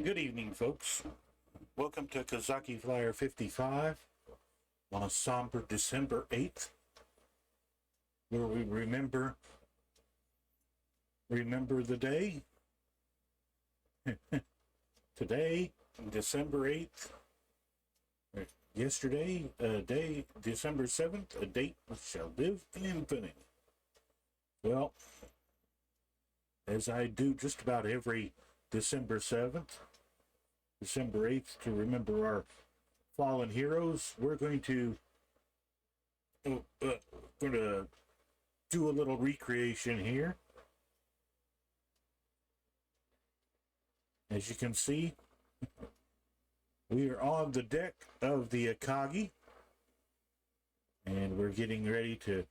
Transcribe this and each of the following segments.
Good evening, folks. Welcome to Kazaki Flyer 55 on a somber December 8th, where we remember the day. Today, December 8th, yesterday, day, December 7th, a date which shall live in infamy. Well, as I do just about every December 7th, December 8th, to remember our fallen heroes, we're going to do a little recreation here. As you can see, we are on the deck of the Akagi, and we're getting ready to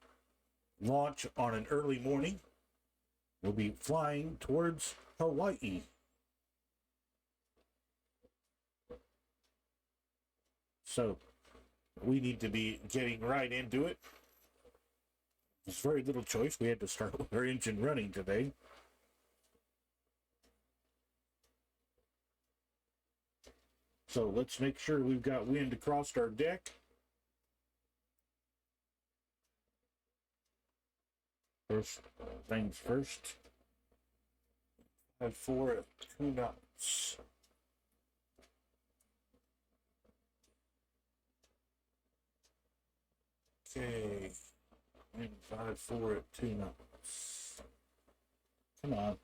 launch on an early morning. We'll be flying towards Hawaii. So, we need to be getting right into it. There's very little choice. We had to start with our engine running today. So let's make sure we've got wind across our deck. First things first. 4 at 2 knots. Okay. Wind 5-4 at 2 knots. Come on.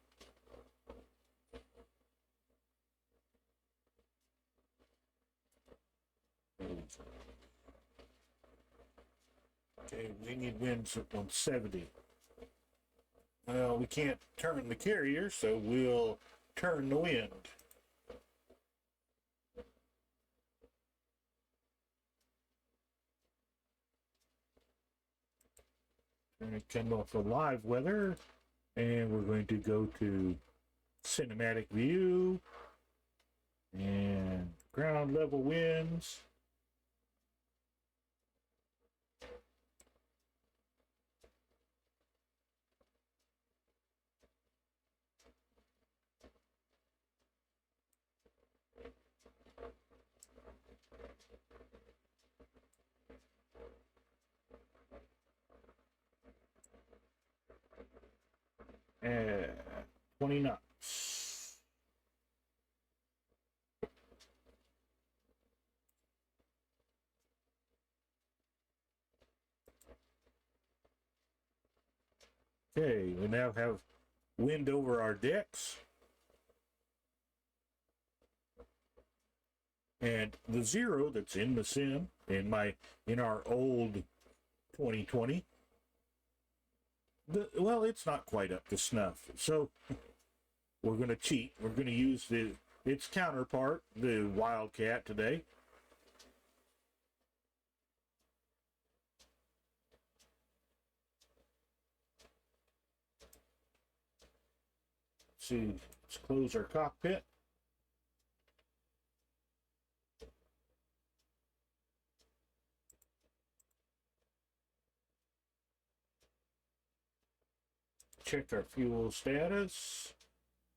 Okay, we need winds at 170. Well, we can't turn the carrier, so we'll turn the wind. We're going to come off of live weather, and we're going to go to cinematic view and ground level winds. And 20 knots. Okay, we now have wind over our decks. And the zero that's in the sim, in our old 2020, well, it's not quite up to snuff. So we're going to cheat. We're going to use its counterpart, the Wildcat, today. Let's close our cockpit. Check our fuel status.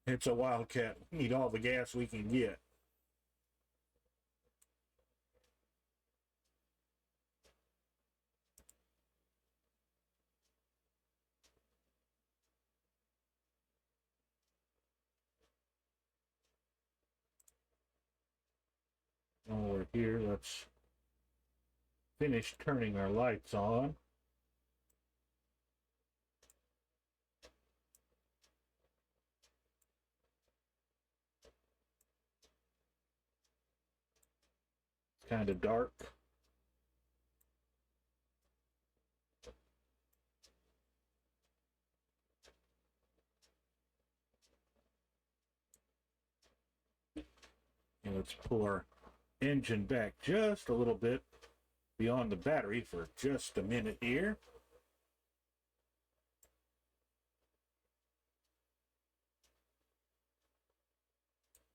It's a Wildcat. We need all the gas we can get. While we're here, let's finish turning our lights on. Kind of dark. And let's pull our engine back just a little bit beyond the battery for just a minute here.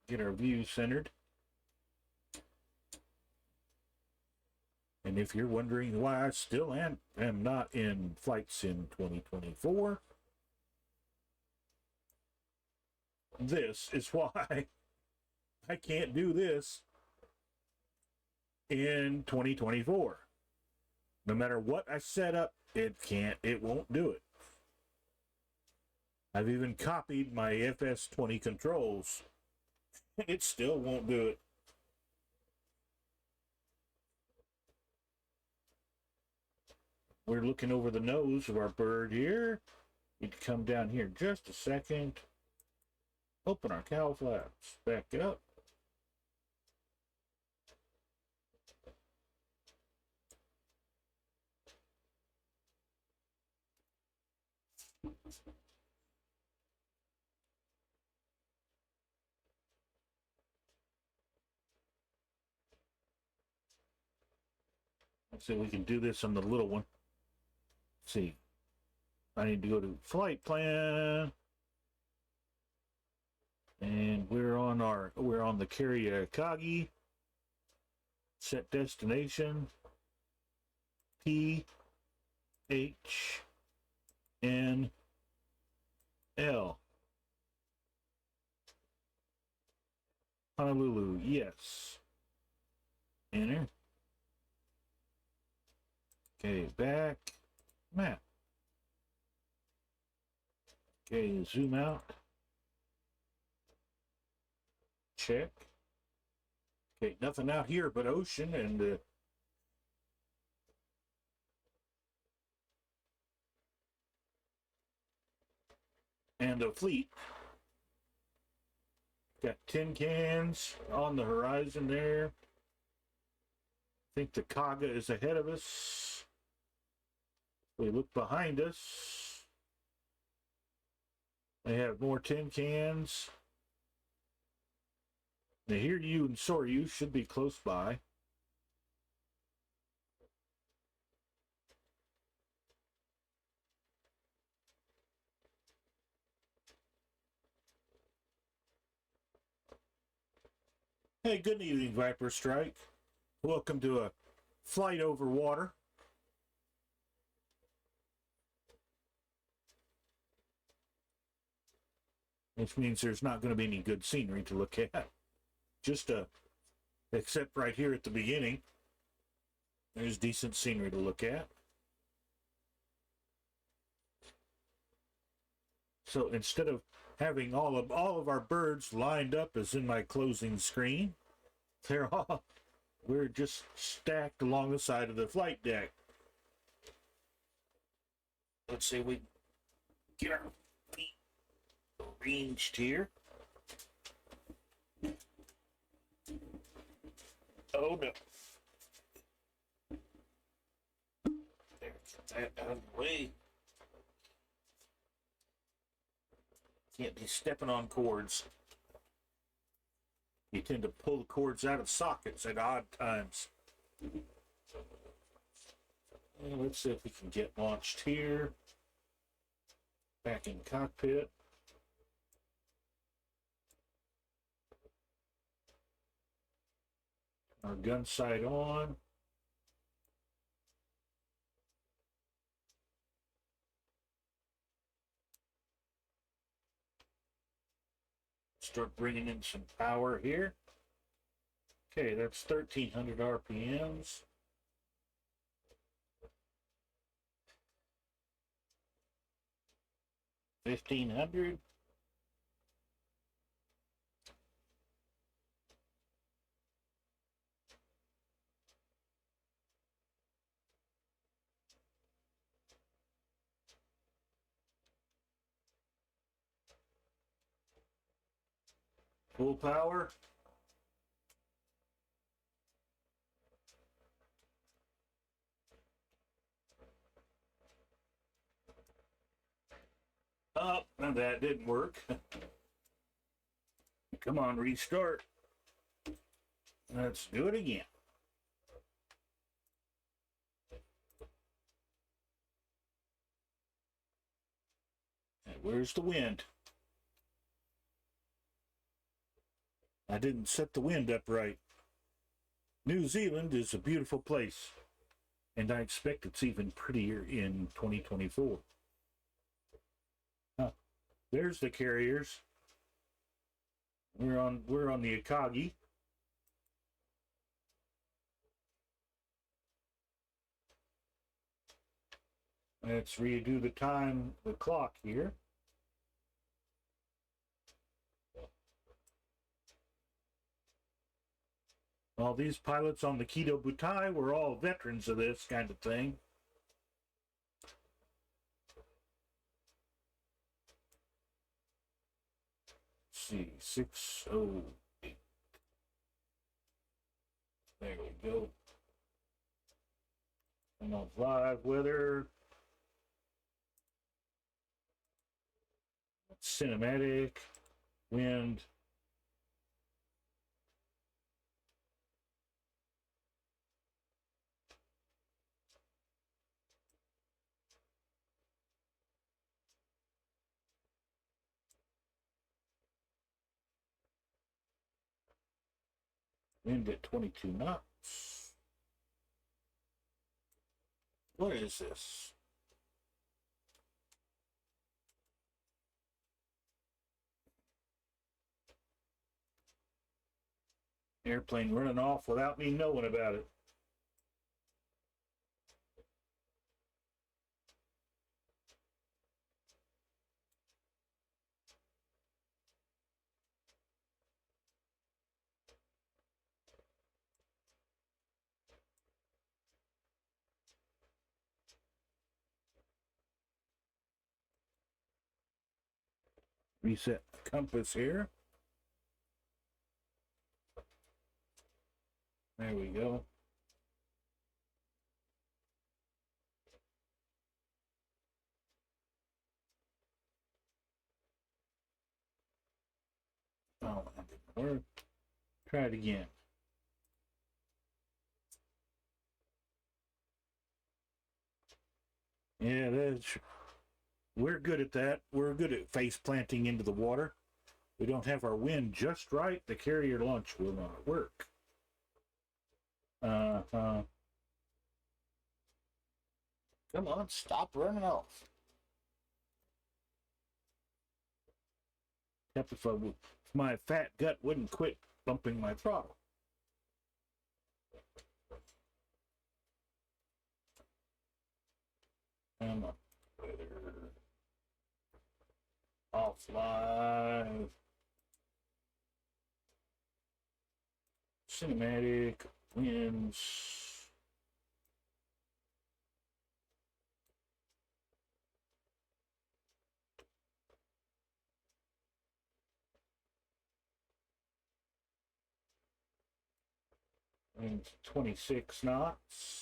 Get our view centered. And if you're wondering why I still am not in Flight Sim 2024, this is why. I can't do this in 2024. No matter what I set up, it won't do it. I've even copied my FS20 controls, and it still won't do it. We're looking over the nose of our bird here. Need to come down here just a second. Open our cowl flaps. Back up. Let's see if we can do this on the little one. Let's see. I need to go to flight plan. And we're on the Kariakagi. Set destination. P H N L. Honolulu, yes. Enter. Okay, back. Map. Okay, zoom out. Check. Okay, nothing out here but ocean and a fleet. Got tin cans on the horizon there. I think the Kaga is ahead of us. We look behind us. They have more tin cans. Now here you and Soryu should be close by. Hey, good evening, Viper Strike. Welcome to a flight over water. Which means there's not going to be any good scenery to look at. Just except right here at the beginning, there's decent scenery to look at. So instead of having all of our birds lined up as in my closing screen, we're just stacked along the side of the flight deck. Let's see if we get our feet arranged here. Oh no. There, get that out of the way. Can't be stepping on cords. You tend to pull the cords out of sockets at odd times. Well, let's see if we can get launched here. Back in cockpit. Our gun sight on. Start bringing in some power here. Okay, that's 1300 RPMs. $1,500. Full power. Oh, now that didn't work. Come on, restart. Let's do it again. And where's the wind? I didn't set the wind up right. New Zealand is a beautiful place, and I expect it's even prettier in 2024. There's the carriers. We're on the Akagi. Let's redo the clock here. All these pilots on the Kido Butai were all veterans of this kind of thing. Let's see, 608. There we go. And on live weather. Cinematic, wind. Wind at 22 knots. What is this? Airplane running off without me knowing about it. Reset the compass here. There we go. Oh, that didn't work. Try it again. Yeah, we're good at that. We're good at face planting into the water. We don't have our wind just right. The carrier launch will not work. Come on, stop running off. If my fat gut wouldn't quit bumping my throttle. Come on. Off live. Cinematic winds. And 26 knots.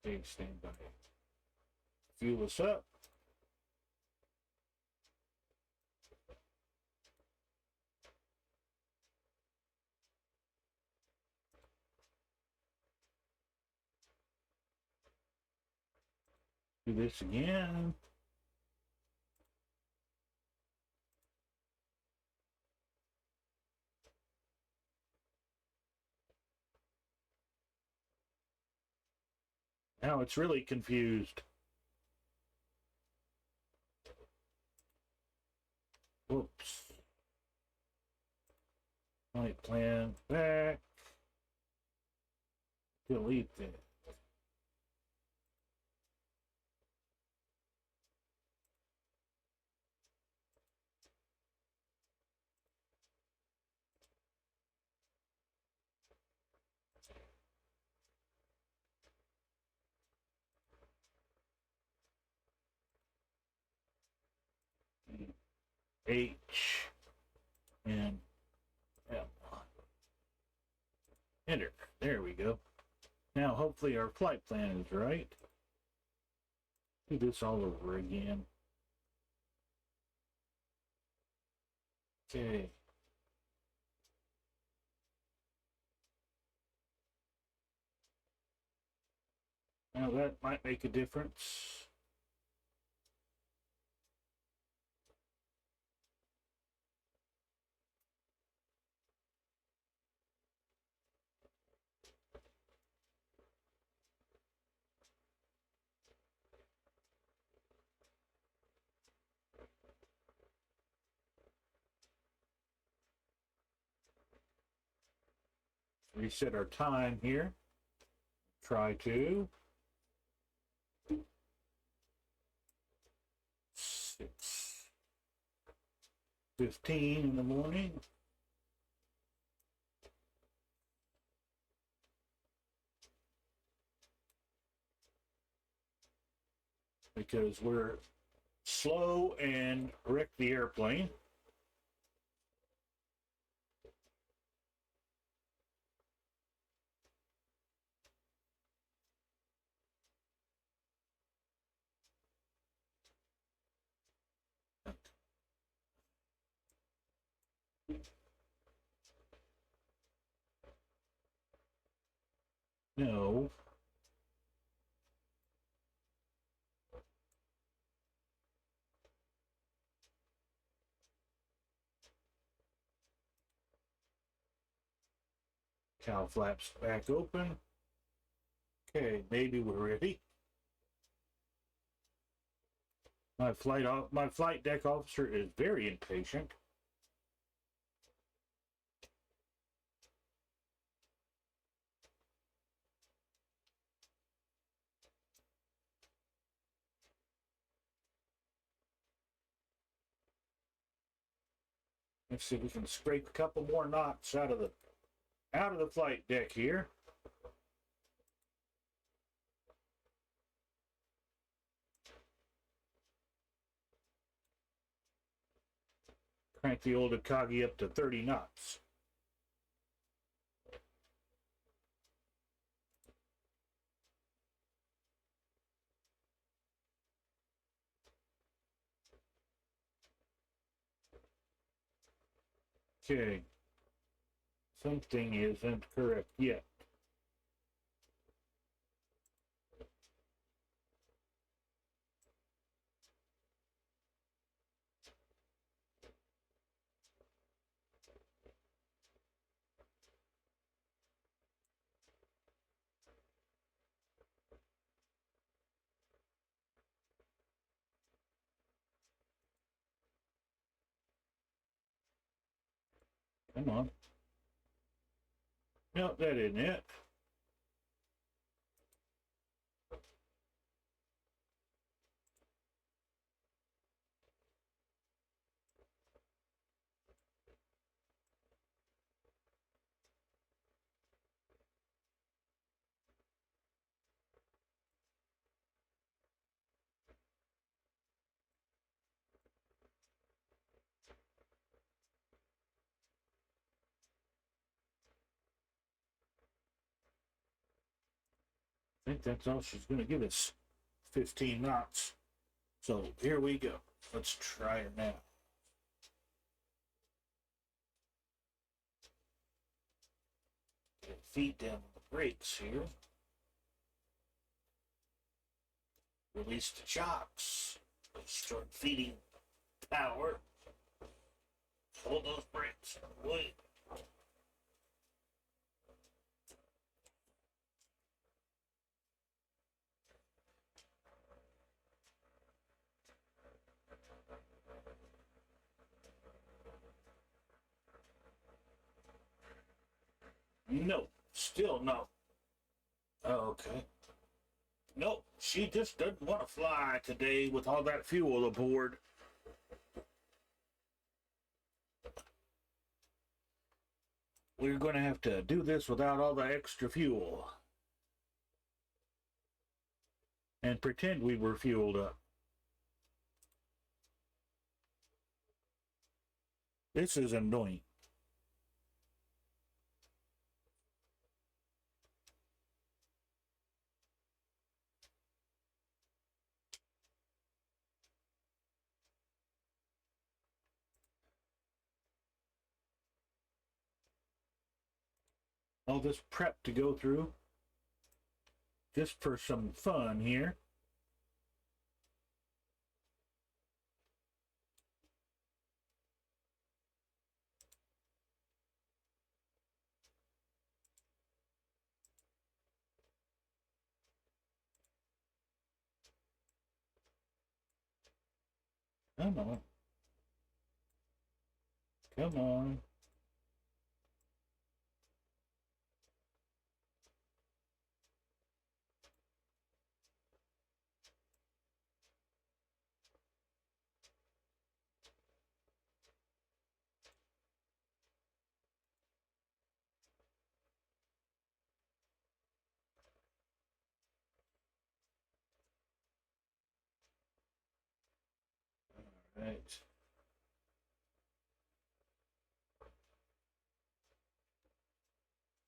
Okay, stand by. Fuel us up. Do this again. Now it's really confused. Whoops. Flight plan back. Delete that. H and L. Enter. There we go. Now hopefully our flight plan is right. Do this all over again. Okay. Now that might make a difference. reset our time here. Try to 6:15 in the morning. Because we're slow and wrecked the airplane. No. Cow flaps back open. Okay, maybe we're ready. My flight deck officer is very impatient. Let's see if we can scrape a couple more knots out of the flight deck here. Crank the old Akagi up to 30 knots. Okay. Something isn't correct yet. Come on. No, that isn't it. I think that's all she's going to give us. 15 knots. So here we go. Let's try it now. Get feet down on the brakes here. Release the chocks. Start feeding power. Hold those brakes. Wait. No, still no. Okay. Nope, she just doesn't want to fly today with all that fuel aboard. We're going to have to do this without all the extra fuel. And pretend we were fueled up. This is annoying. All this prep to go through just for some fun here. Come on. Come on. Right.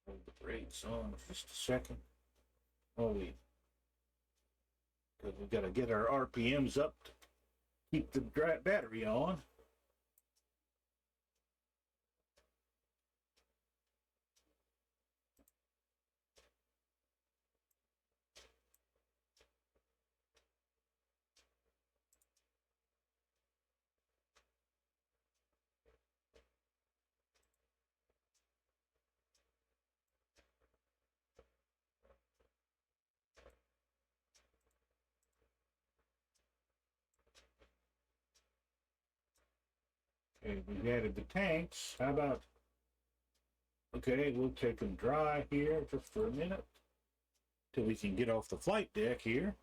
Hold the brakes on just a second. Oh, because we got to get our RPMs up to keep the battery on. Okay, we've added the tanks. How about, okay, we'll take them dry here just for a minute till we can get off the flight deck here.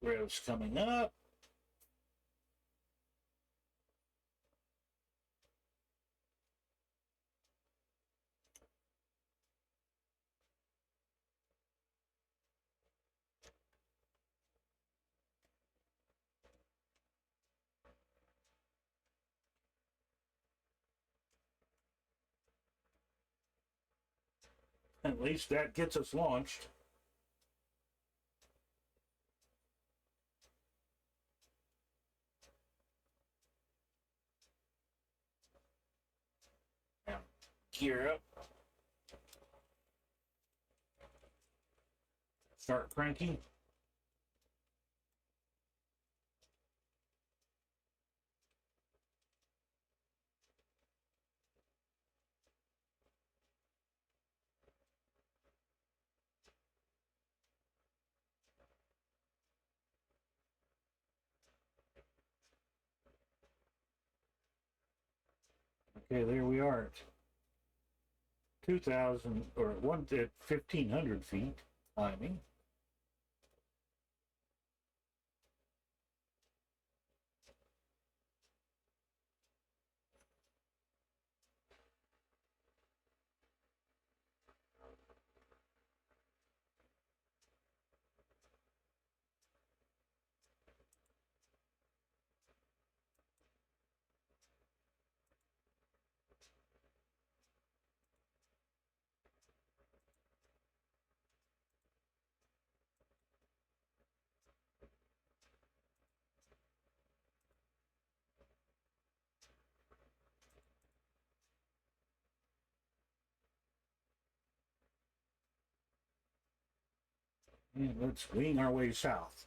Revs coming up. At least that gets us launched. Now, gear up. Start cranking. Okay, there we are at 2,000 or 1,500 feet climbing. And let's wing our way south.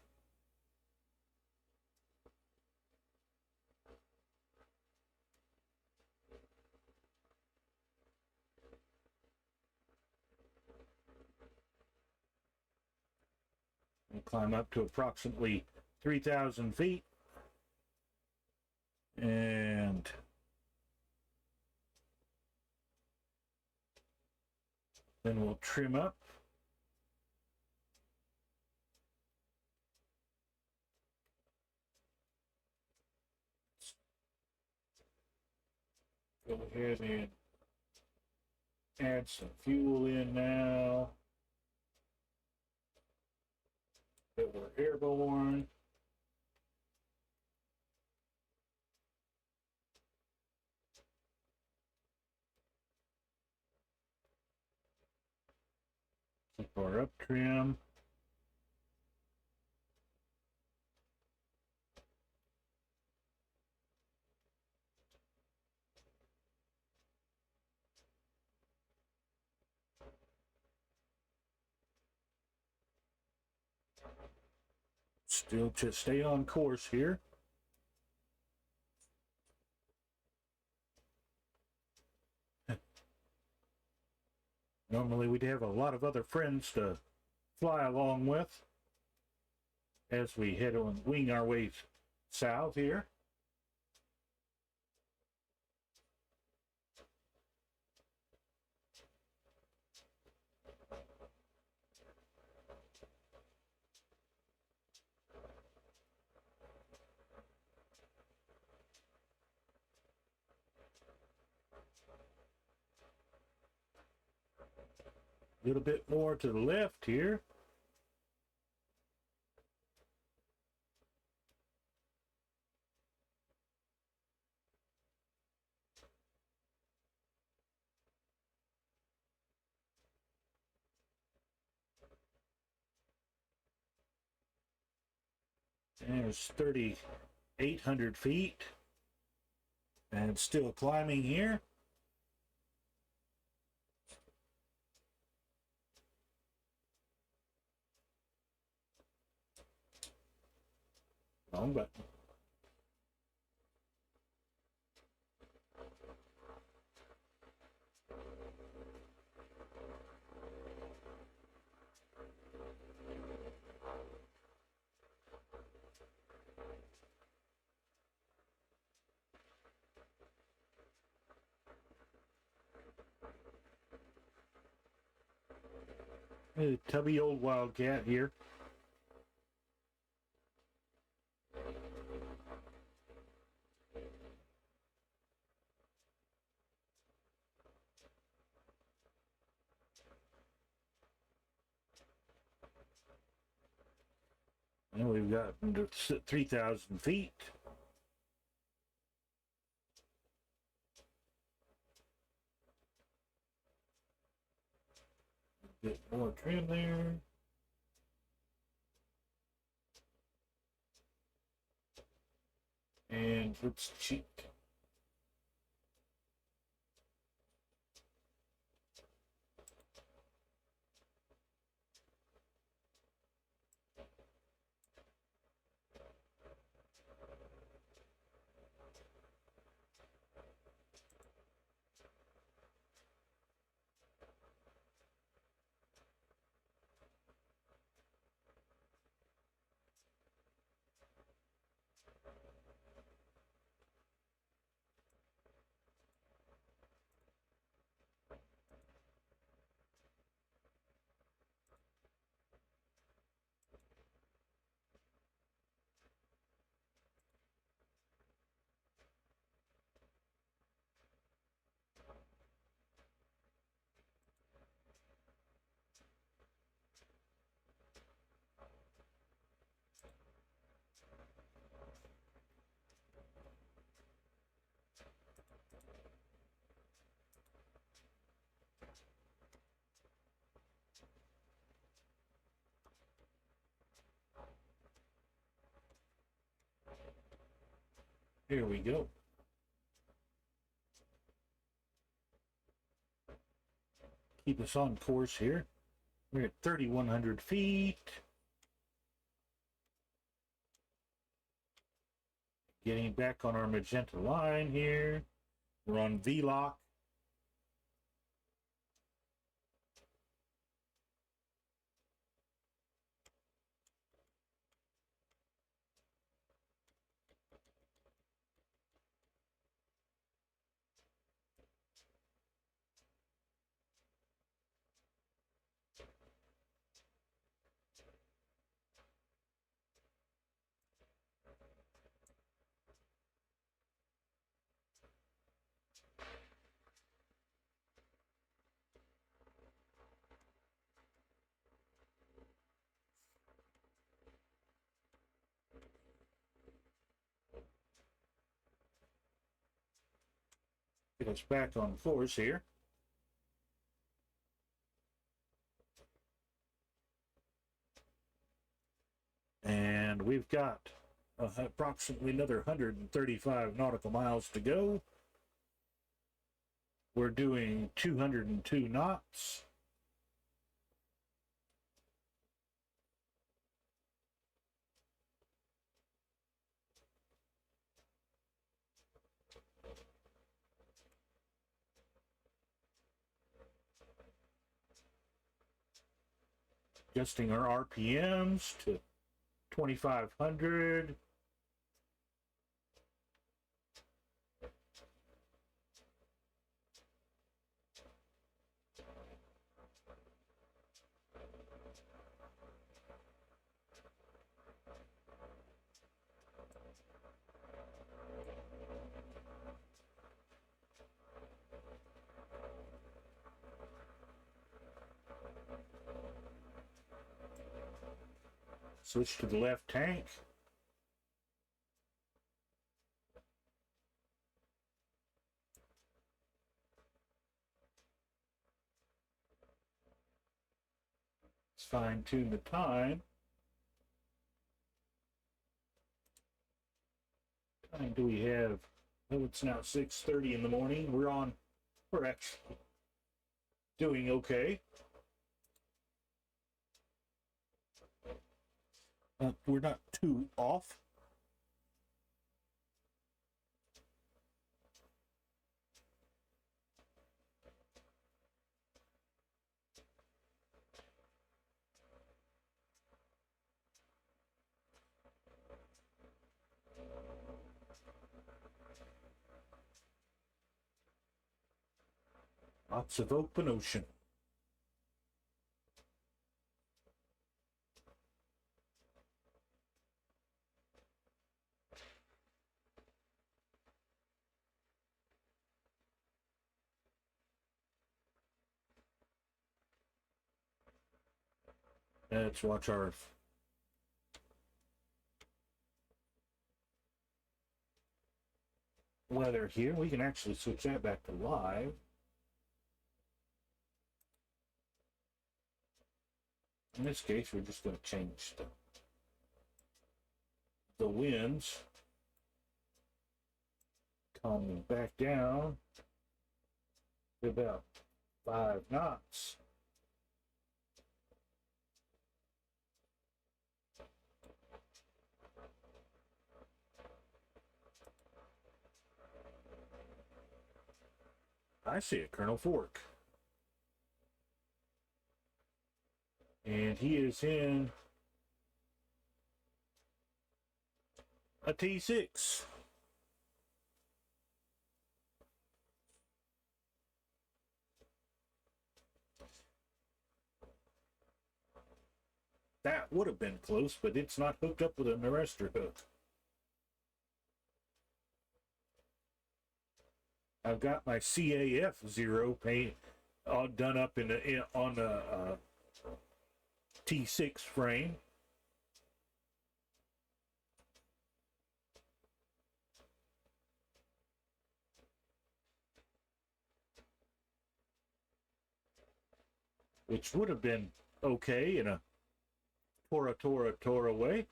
We'll climb up to approximately 3,000 feet. And then we'll trim up. Go ahead and add some fuel in now that we're airborne. Keep our up trim. Still to stay on course here. Normally we'd have a lot of other friends to fly along with as we head on wing our way south here. A little bit more to the left here. There's 3,800 feet. And still climbing here. Wrong button. A tubby old wildcat here. And we've got 3,000 feet. A bit more trim there. And let's cheat. Here we go. Keep us on course here. We're at 3,100 feet. Getting back on our magenta line here. We're on V-lock. Get us back on course here. And we've got approximately another 135 nautical miles to go. We're doing 202 knots. Adjusting our RPMs to 2,500. Switch to the left tank. Let's fine tune the time. What time do we have? Oh, it's now 6:30 in the morning. We're actually doing okay. We're not too off. Lots of open ocean. Let's watch our weather here. We can actually switch that back to live. In this case, we're just going to change the winds. Calming back down to about 5 knots. I see it, Colonel Fork. And he is in a T6. That would have been close, but it's not hooked up with an arrestor hook. I've got my CAF 0 paint all done up on the T6 frame. Which would have been okay in a Tora way. If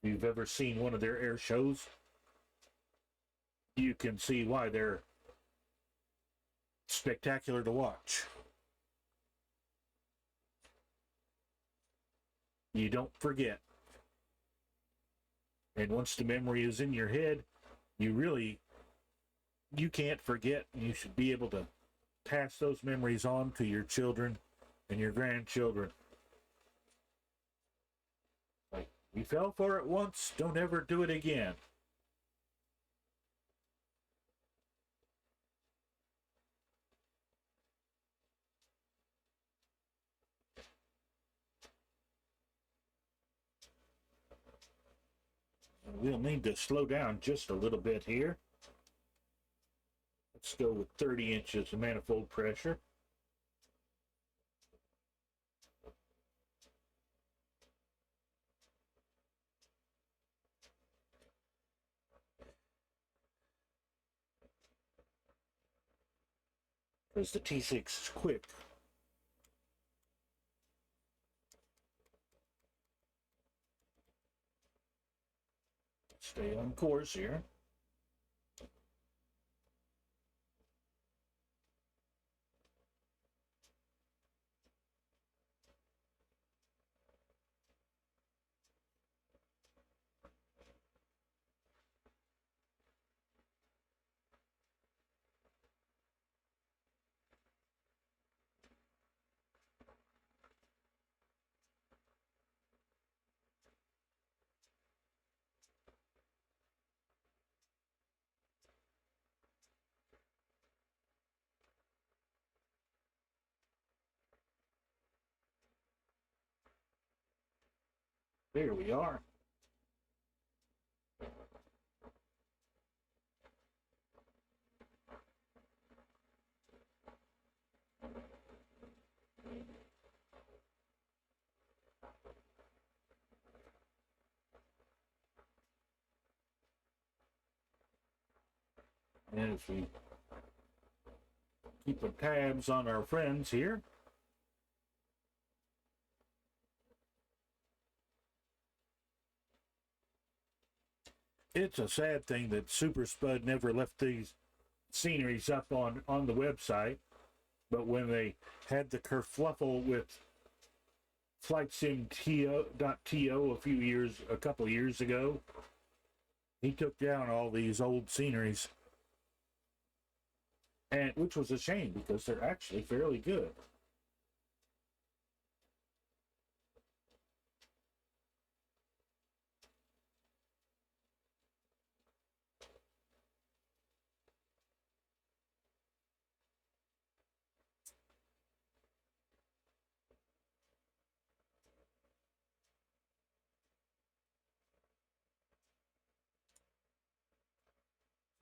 you've ever seen one of their air shows, you can see why they're spectacular to watch. You don't forget. And once the memory is in your head, you can't forget. You should be able to pass those memories on to your children and your grandchildren. Like, you fell for it once, don't ever do it again. We'll need to slow down just a little bit here. Let's go with 30 inches of manifold pressure. Because the T6 is quick. Stay on course here. There we are. as we keep tabs on our friends here. It's a sad thing that Super Spud never left these sceneries up on the website, but when they had the kerfluffle with FlightSim.to a couple years ago, he took down all these old sceneries, and which was a shame because they're actually fairly good.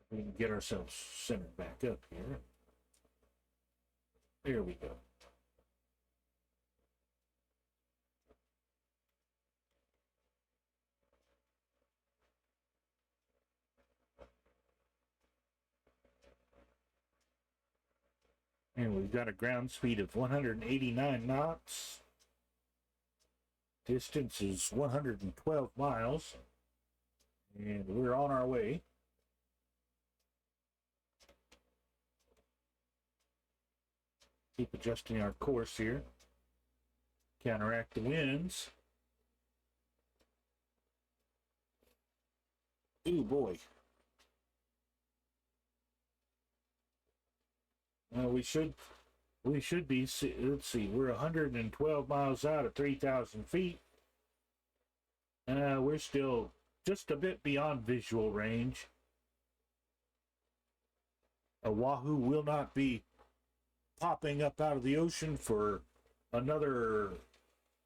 We can get ourselves centered back up here. There we go. And we've got a ground speed of 189 knots. Distance is 112 miles. And we're on our way. Keep adjusting our course here. Counteract the winds. Ooh, boy. We should be, let's see, we're 112 miles out at 3,000 feet. We're still just a bit beyond visual range. Oahu will not be popping up out of the ocean for another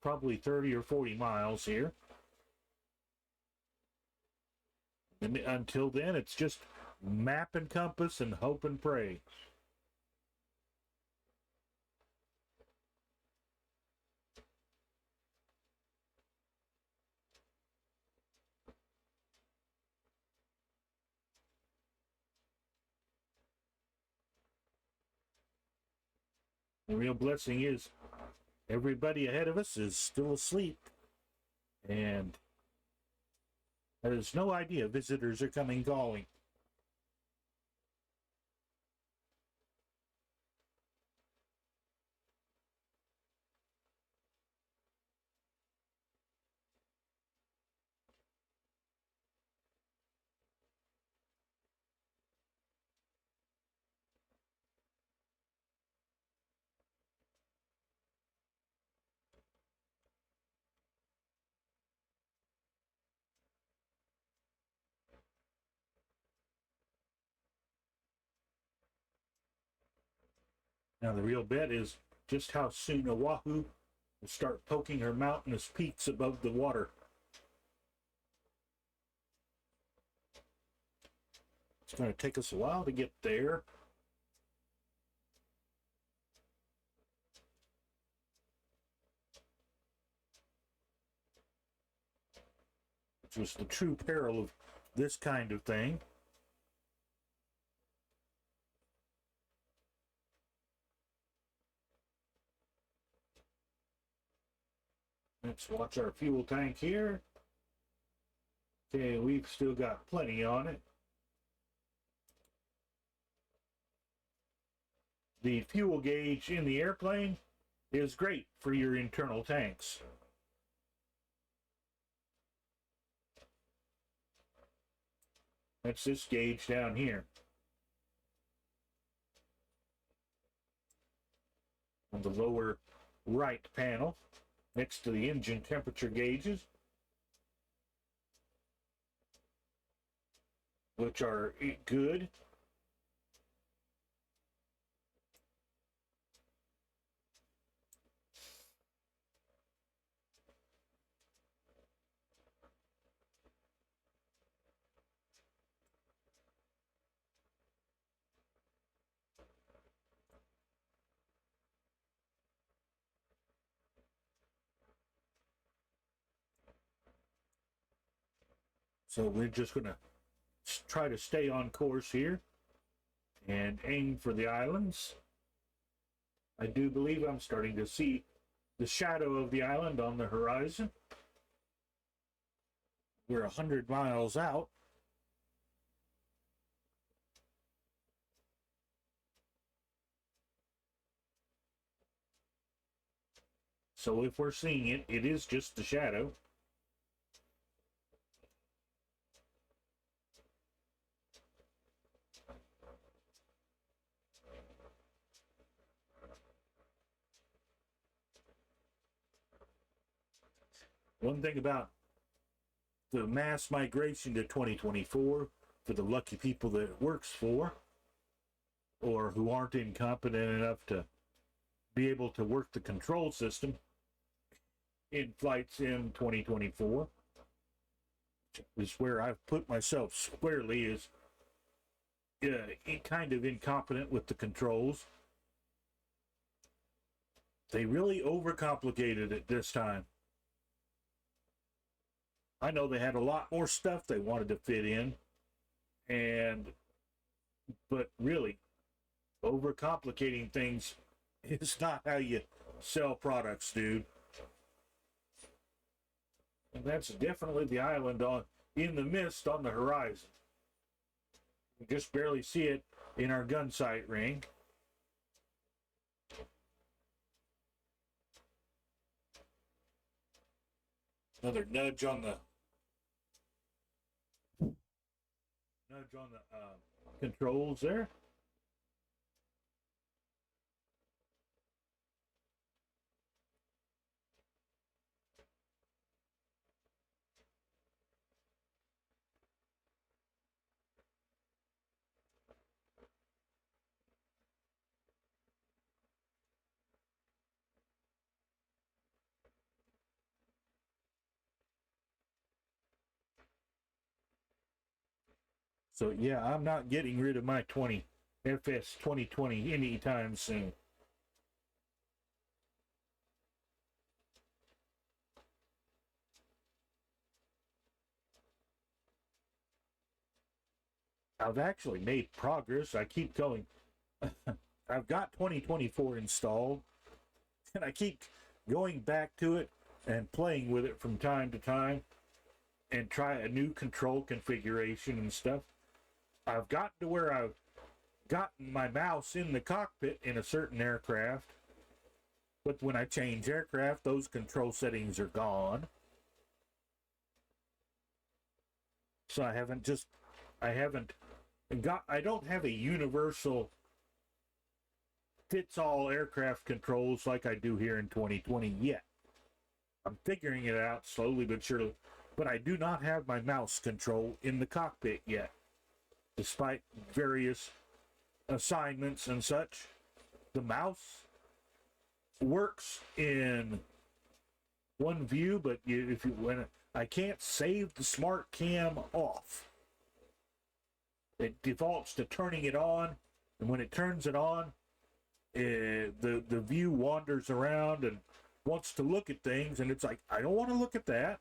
probably 30 or 40 miles here. And until then, it's just map and compass and hope and pray. The real blessing is everybody ahead of us is still asleep, and there's no idea visitors are coming calling. Now the real bet is just how soon Oahu will start poking her mountainous peaks above the water. It's going to take us a while to get there. Which was the true peril of this kind of thing. Let's watch our fuel tank here. Okay, we've still got plenty on it. The fuel gauge in the airplane is great for your internal tanks. That's this gauge down here. On the lower right panel, next to the engine temperature gauges, which are good. So we're just going to try to stay on course here. and aim for the islands. I do believe I'm starting to see the shadow of the island on the horizon. We're 100 miles out. So if we're seeing it, it is just the shadow. One thing about the mass migration to 2024, for the lucky people that it works for, or who aren't incompetent enough to be able to work the control system in flights in 2024, is where I've put myself squarely, is kind of incompetent with the controls. They really overcomplicated it this time. I know they had a lot more stuff they wanted to fit in, but really, overcomplicating things is not how you sell products, dude. And that's definitely the island in the mist on the horizon. You just barely see it in our gun sight ring. Another nudge on the controls there. So yeah, I'm not getting rid of my MSFS 2020 anytime soon. I've actually made progress. I keep going. I've got 2024 installed, and I keep going back to it and playing with it from time to time and try a new control configuration and stuff. I've gotten to where I've gotten my mouse in the cockpit in a certain aircraft, but when I change aircraft, those control settings are gone. So I don't have a universal fits all aircraft controls like I do here in 2020 yet. I'm figuring it out slowly but surely, but I do not have my mouse control in the cockpit yet, despite various assignments and such. The mouse works in one view, but when I can't save the smart cam off. It defaults to turning it on, and when it turns it on, the view wanders around and wants to look at things, and it's like, I don't want to look at that.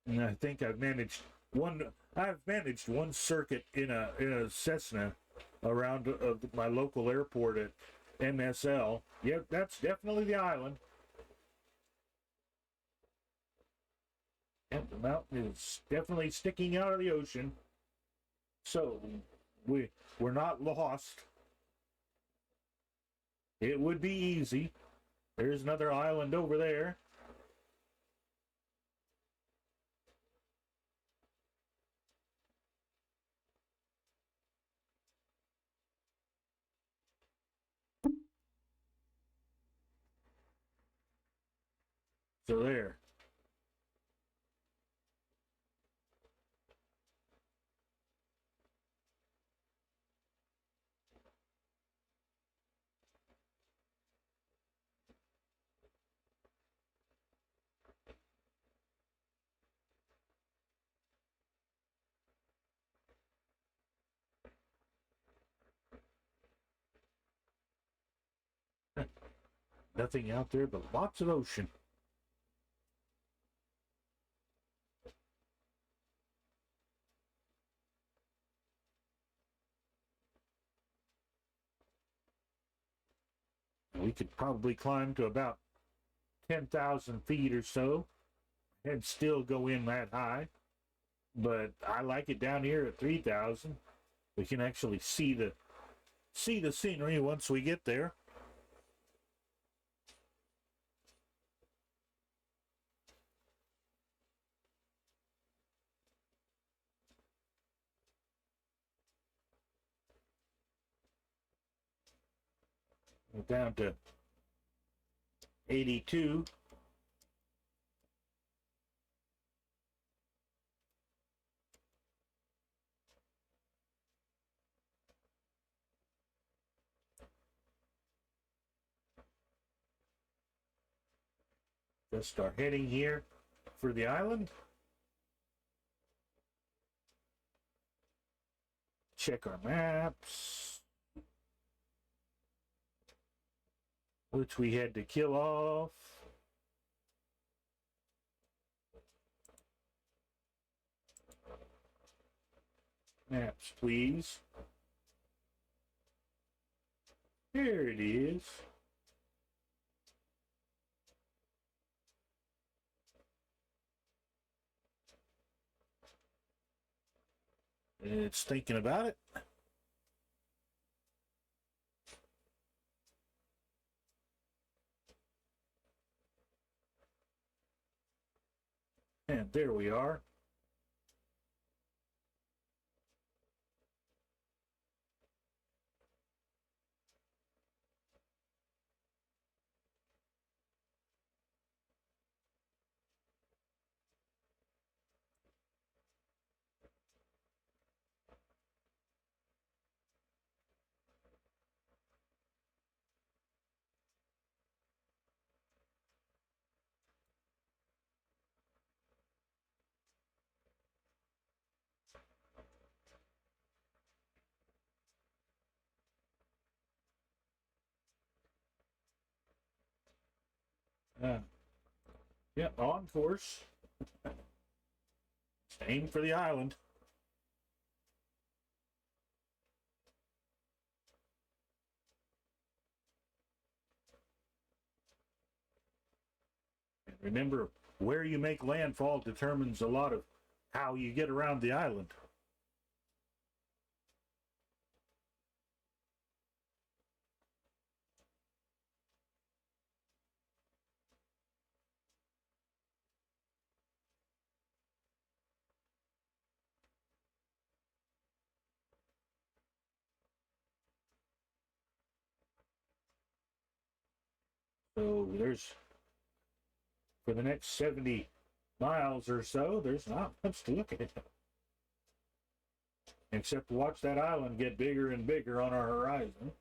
And I think I've managed one circuit in a Cessna around my local airport at MSL. Yep, that's definitely the island. And the mountain is definitely sticking out of the ocean. So we're not lost. It would be easy. There's another island over there. So there. Nothing out there but lots of ocean. We could probably climb to about 10,000 feet or so and still go in that high. But I like it down here at 3,000. We can actually see the scenery once we get there. We're down to 82. Just our heading here for the island. Check our maps, which we had to kill off. Maps, please. Here it is. It's thinking about it. And there we are. Yeah, on course. Aim for the island. And remember, where you make landfall determines a lot of how you get around the island. So there's, for the next 70 miles or so, there's not much to look at. Except to watch that island get bigger and bigger on our horizon.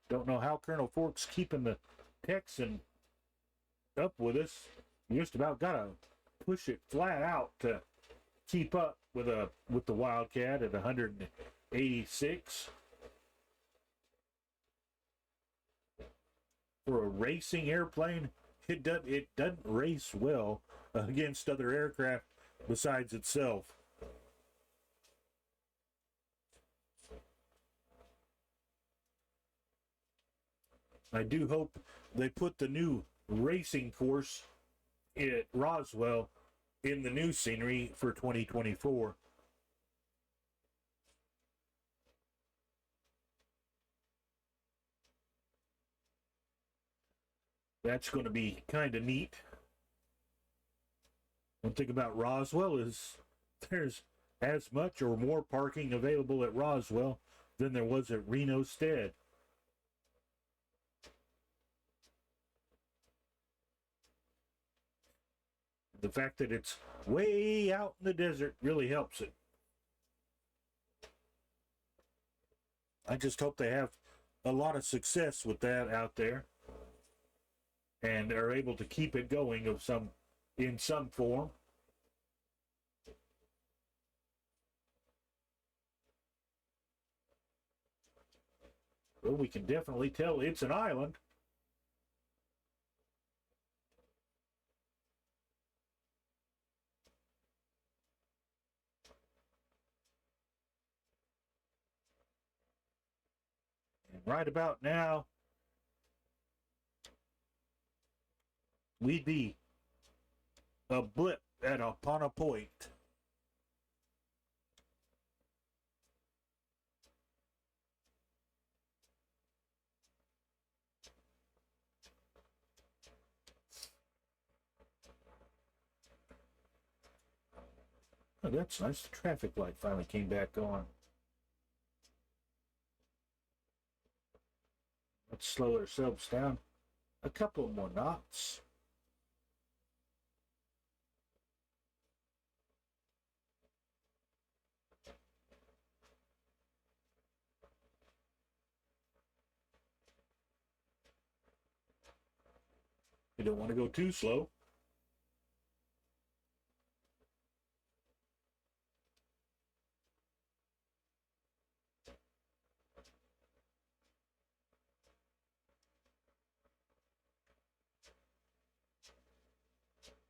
Don't know how Colonel Fork's keeping the Texan up with us. You just about gotta push it flat out to keep up with the Wildcat at 186. For a racing airplane, it doesn't race well against other aircraft besides itself. I do hope they put the new racing course at Roswell in the new scenery for 2024. That's going to be kind of neat. One thing about Roswell is there's as much or more parking available at Roswell than there was at Reno Stead. The fact that it's way out in the desert really helps it. I just hope they have a lot of success with that out there and are able to keep it going in some form. Well, we can definitely tell it's an island. And right about now, we'd be a blip upon a point. Oh, that's nice. The traffic light finally came back on. Let's slow ourselves down a couple more knots. You don't want to go too slow.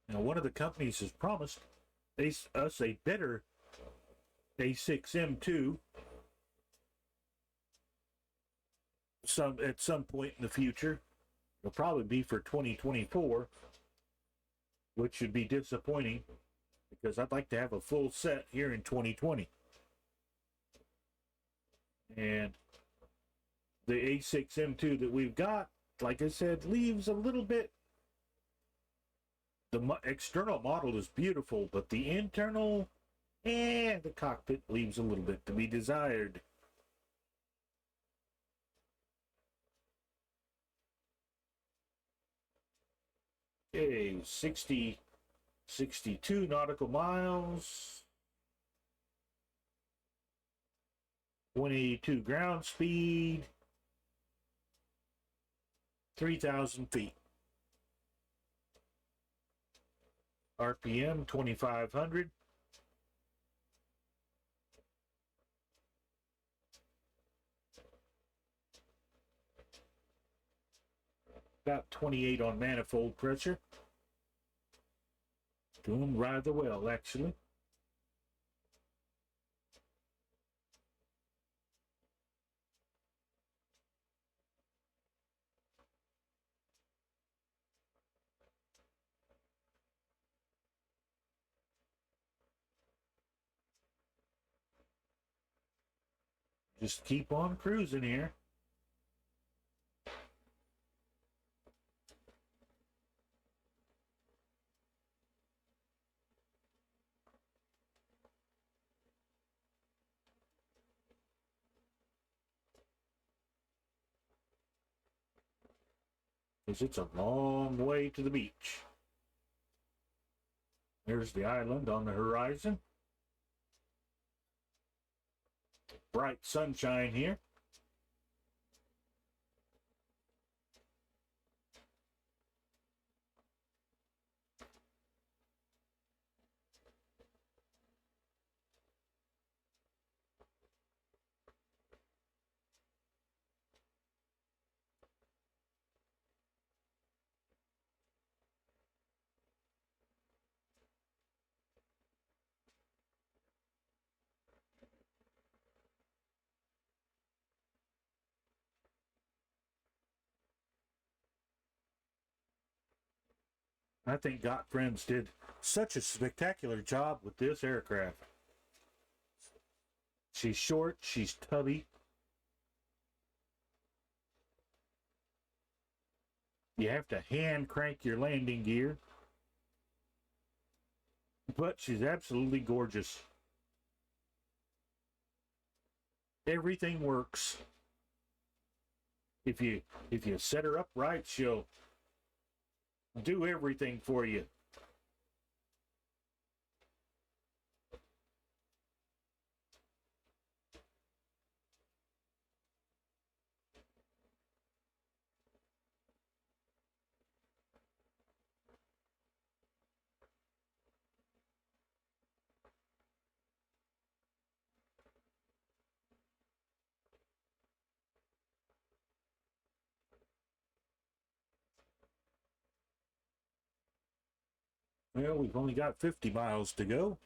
Now, one of the companies has promised us a better A6M2 at some point in the future. It'll probably be for 2024, which should be disappointing because I'd like to have a full set here in 2020. And the A6M2 that we've got, like I said, leaves a little bit. The external model is beautiful, but the internal and the cockpit leaves a little bit to be desired. Okay, 62 nautical miles, 182 ground speed, 3,000 feet. RPM 2,500. About 28 on manifold pressure. Doing rather well, actually. Just keep on cruising here. Because it's a long way to the beach. There's the island on the horizon. Bright sunshine here. I think Got Friends did such a spectacular job with this aircraft. She's short, she's tubby. You have to hand crank your landing gear. But she's absolutely gorgeous. Everything works. If you set her up right, she'll do everything for you. Well, we've only got 50 miles to go.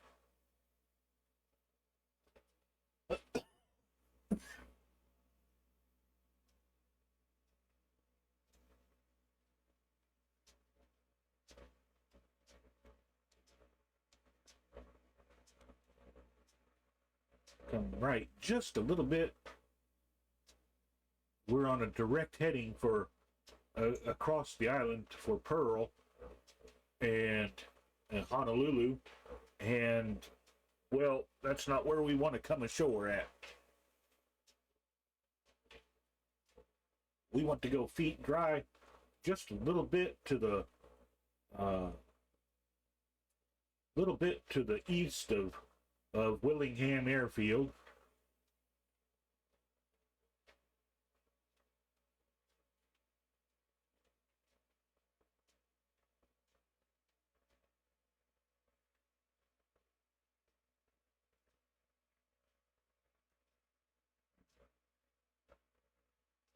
Come right just a little bit. We're on a direct heading for across the island for Pearl and Honolulu, and well, that's not where we want to come ashore at. We want to go feet dry just a little bit to the east of Willingham Airfield.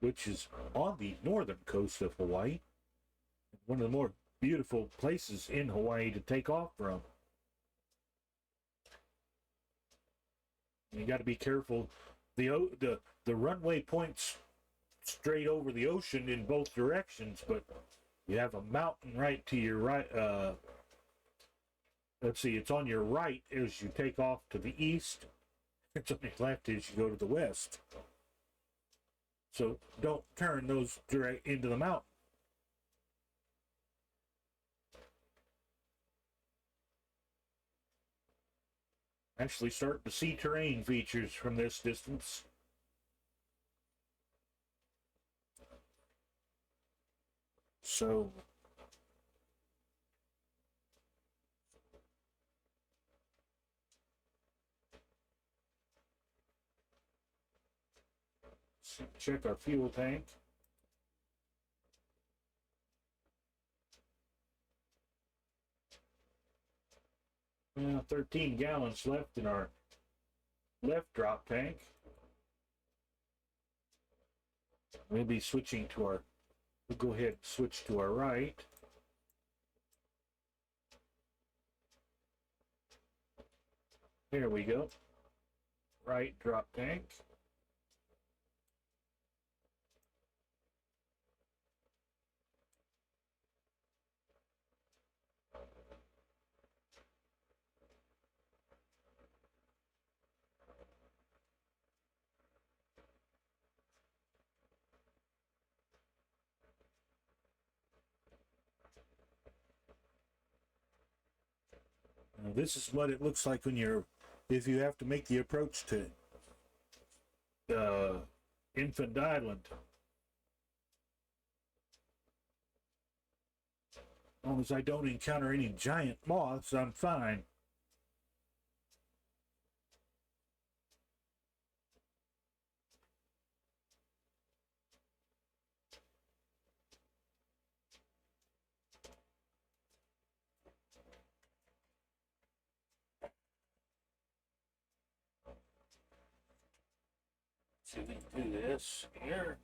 Which is on the northern coast of Hawaii. One of the more beautiful places in Hawaii to take off from. You got to be careful. The runway points straight over the ocean in both directions, but you have a mountain right to your right. Let's see, it's on your right as you take off to the east. It's on your left as you go to the west. So don't turn those direct into the mountain. Actually starting to see terrain features from this distance. So check our fuel tank. 13 gallons left in our left drop tank. We'll be switching to our, we'll go ahead and switch to our right. There we go. Right drop tank. Now, this is what it looks like when if you have to make the approach to Infant Island. As long as I don't encounter any giant moths, I'm fine. So we can do this here.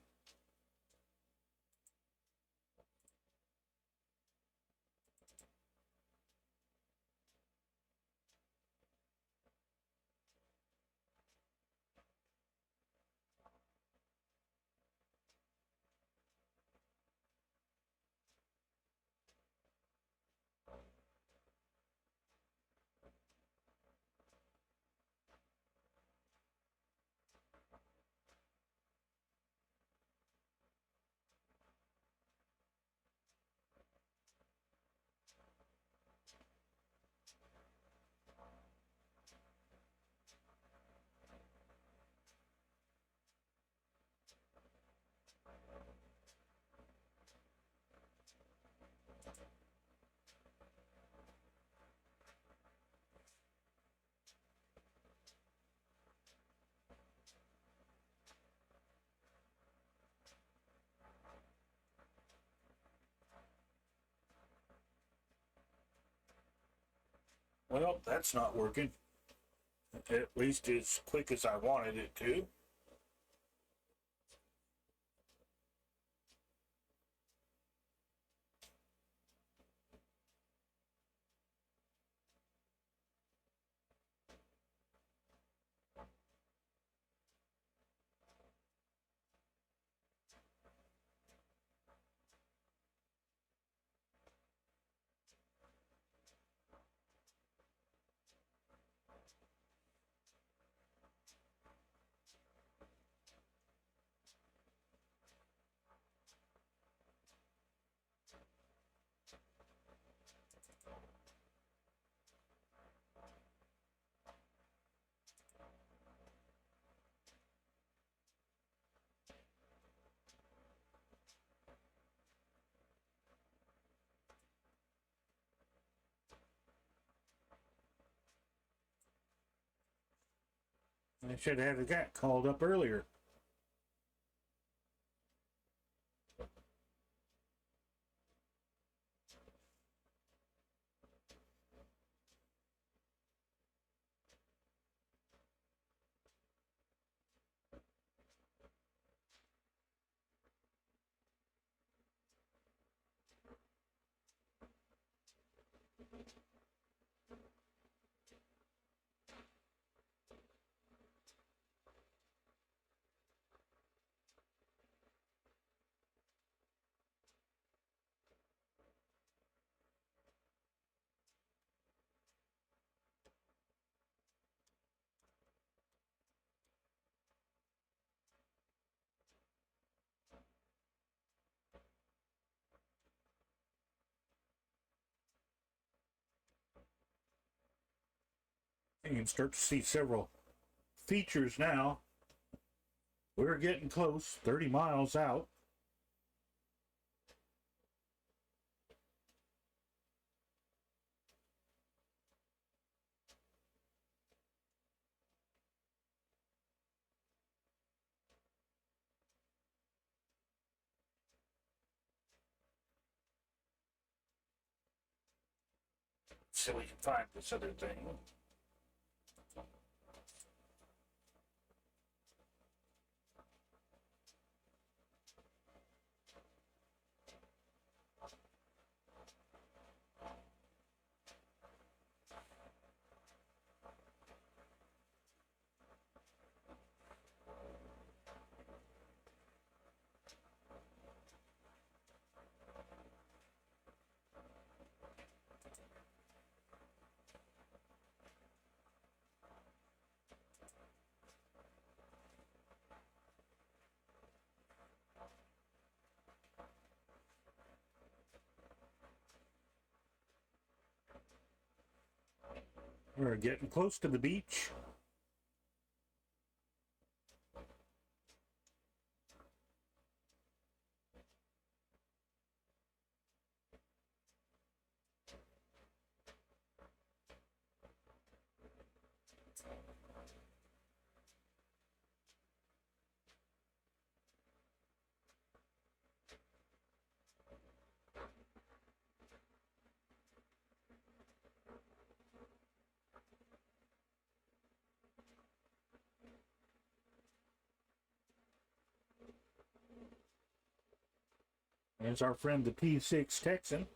Well, that's not working. At least as quick as I wanted it to. I should have had that called up earlier. You can start to see several features now. We're getting close, 30 miles out. So we can find this other thing. We're getting close to the beach. There's our friend the P6 Texan.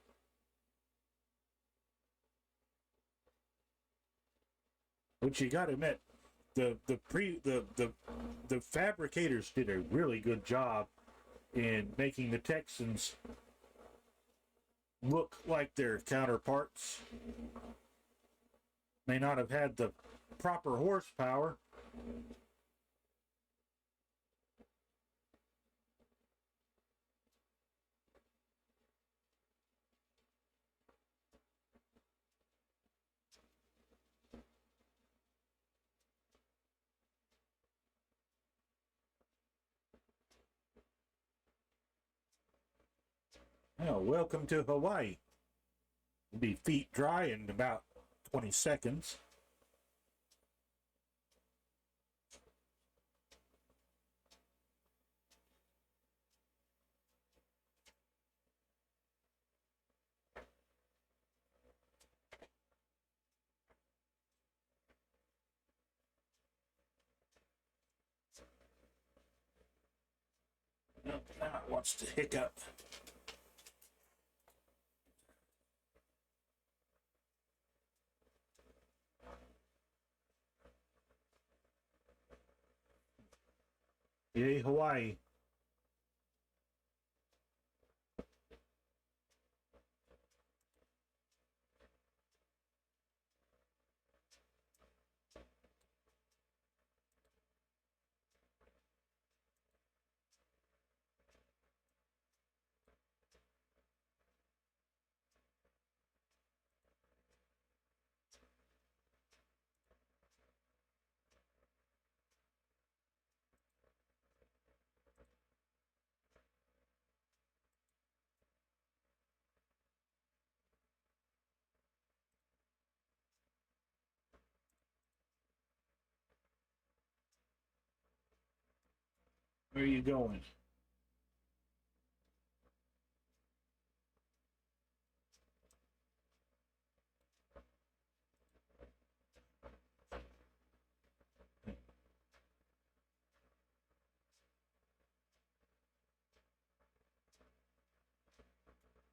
Which you gotta admit, the fabricators did a really good job in making the Texans look like their counterparts. May not have had the proper horsepower. Well, welcome to Hawaii. You'll be feet dry in about 20 seconds. Now it wants to hiccup. Yay, Hawaii. Where are you going?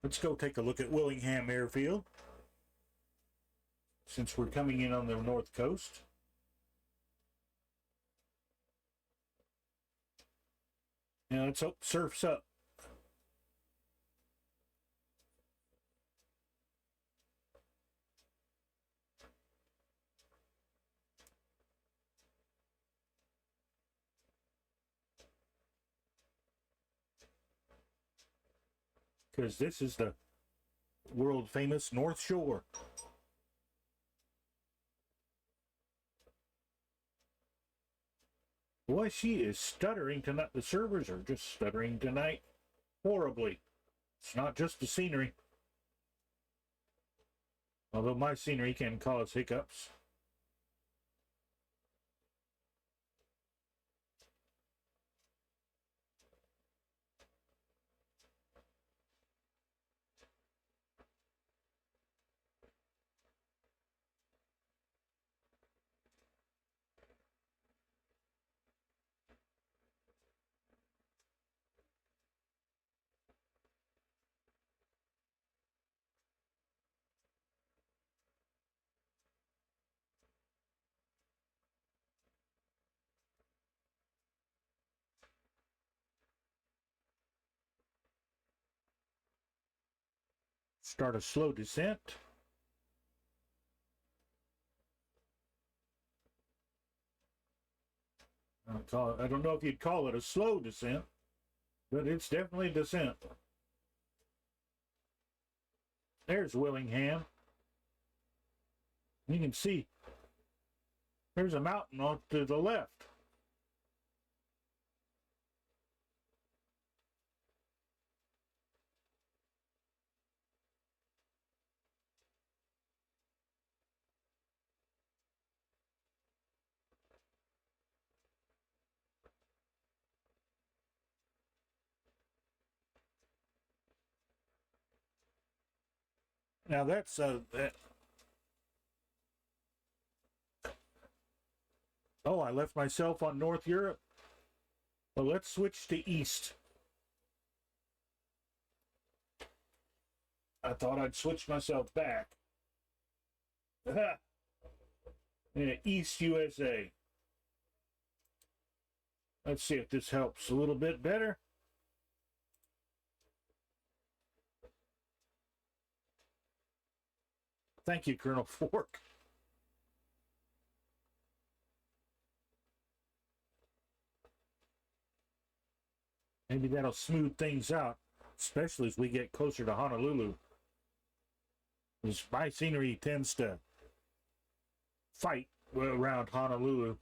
Let's go take a look at Willingham Airfield, since we're coming in on the north coast. Now let's hope surf's up. Because this is the world famous North Shore. Boy, she is stuttering tonight. The servers are just stuttering tonight horribly. It's not just the scenery. Although my scenery can cause hiccups. Start a slow descent. I don't know if you'd call it a slow descent, but it's definitely a descent. There's Willingham. You can see there's a mountain off to the left. Now that's oh, I left myself on North Europe. Well, let's switch to East. I thought I'd switch myself back. Yeah, East USA. Let's see if this helps a little bit better. Thank you, Colonel Fork. Maybe that'll smooth things out, especially as we get closer to Honolulu. Because my scenery tends to fight around Honolulu.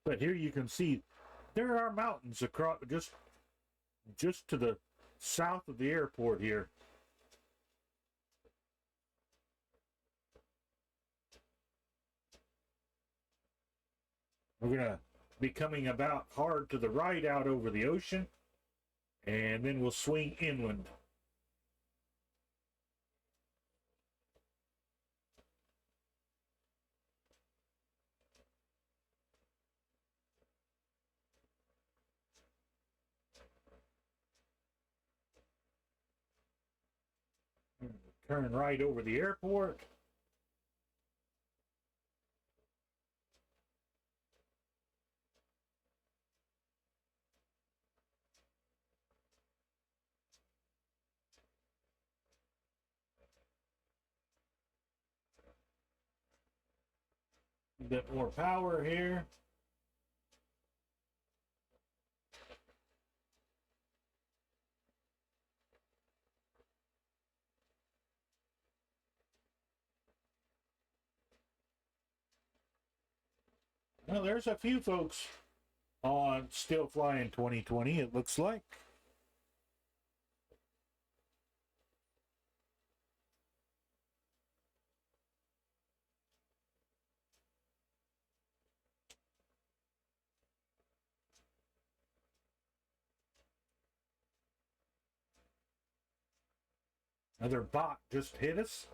But here you can see there are mountains across just to the south of the airport here. We're going to be coming about hard to the right out over the ocean, and then we'll swing inland. Turn right over the airport. A bit more power here. Well, there's a few folks on Still Flying 2020, it looks like. Another bot just hit us.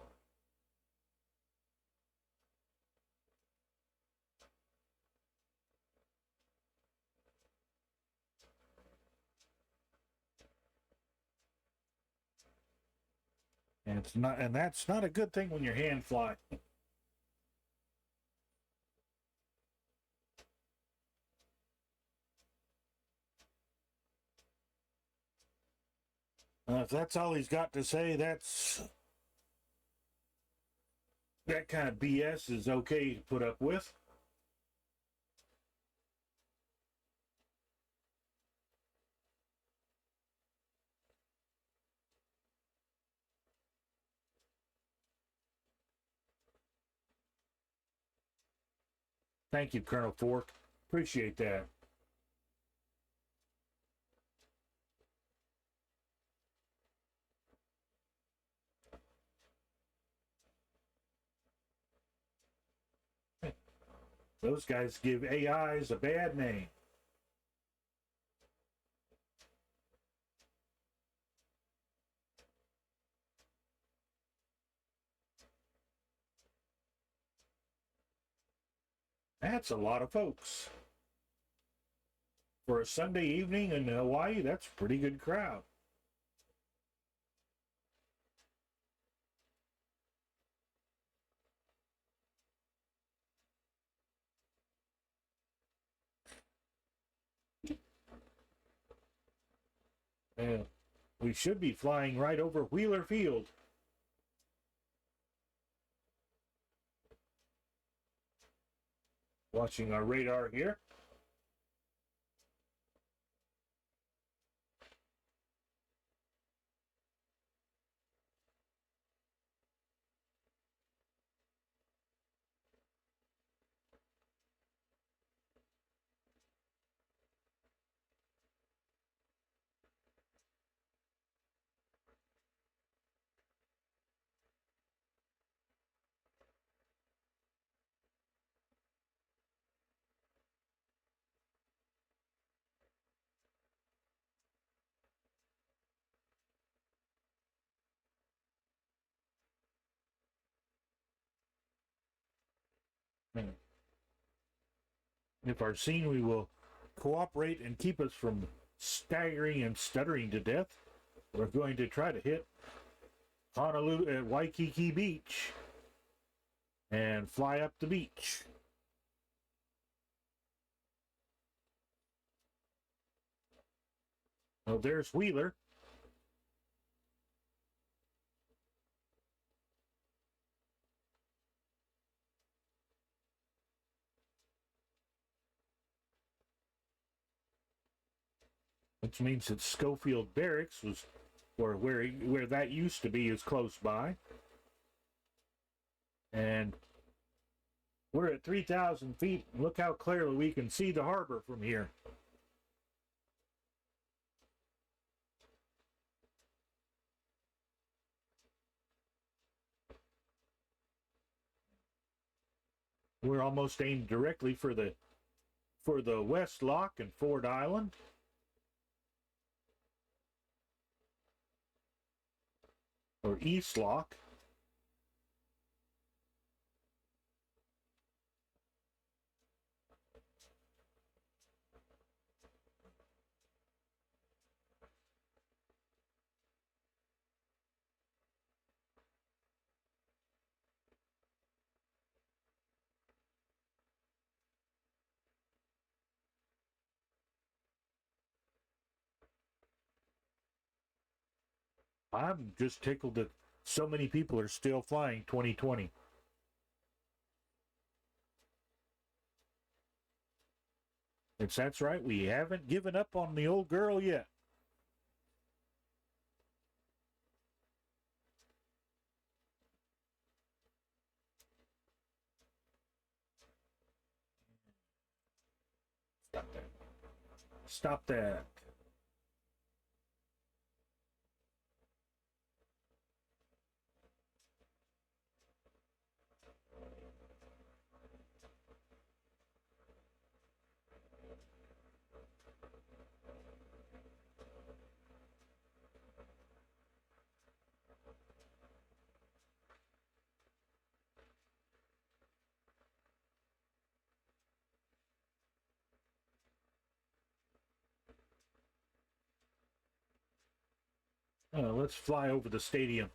And that's not a good thing when your hand fly. If that's all he's got to say, that kind of BS is okay to put up with. Thank you, Colonel Fork. Appreciate that. Those guys give AIs a bad name. That's a lot of folks. For a Sunday evening in Hawaii, that's a pretty good crowd. And we should be flying right over Wheeler Field. Watching our radar here. If our scenery will cooperate and keep us from staggering and stuttering to death, we're going to try to hit Honolulu at Waikiki Beach and fly up the beach. Well, there's Wheeler. Which means that Schofield Barracks was, or where that used to be, is close by. And we're at 3,000 feet. Look how clearly we can see the harbor from here. We're almost aimed directly for the West Lock and Ford Island. Or East Lock. I'm just tickled that so many people are still flying 2020. That's right, we haven't given up on the old girl yet. Stop that. Stop that. Let's fly over the stadium.